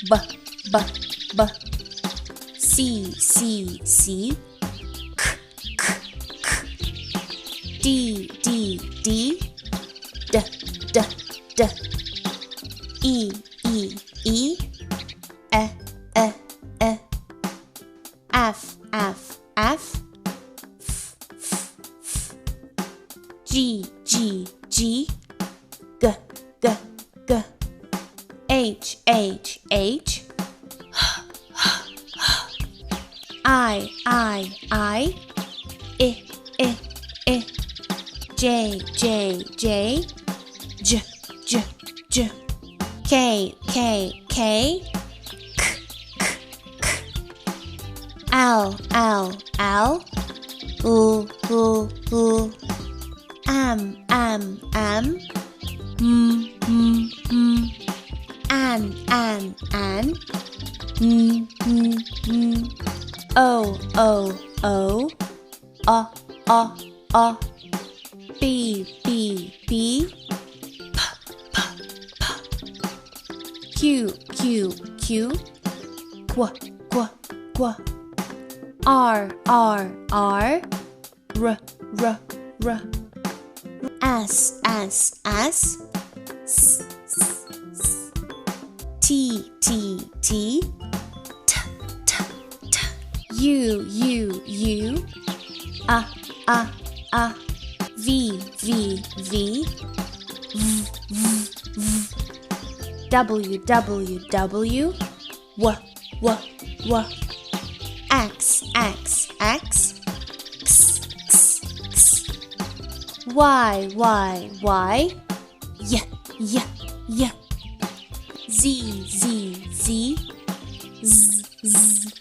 B, B, B. C, C, C. K, K, K. D, D, D. D, D, D. E, E, E. E, E, E. F, F, F. F, F, F. G, G, G. G, G, G. H, H, H. I, I, I. I, I, I. J, J, J. J, J, J. K, K, K. K, K, K. L, L, L. L, L, L. M, M, M. M, M, M. An, An, An. N, N, N. O, O, O. O. B, B, B. P, P, P. Q, Q, Q. Qu, Qu, Qu. R, R, R. R, R, R. S, S, S. S, S, S. T, T, T. T, T, T. U, U, U. V, V, V. V, V, V. W, W, W. W, W, W. X, X, X. X, X, X. Y, Y, Y. Y, Y, Y. Z, Z, Z. Z, Z,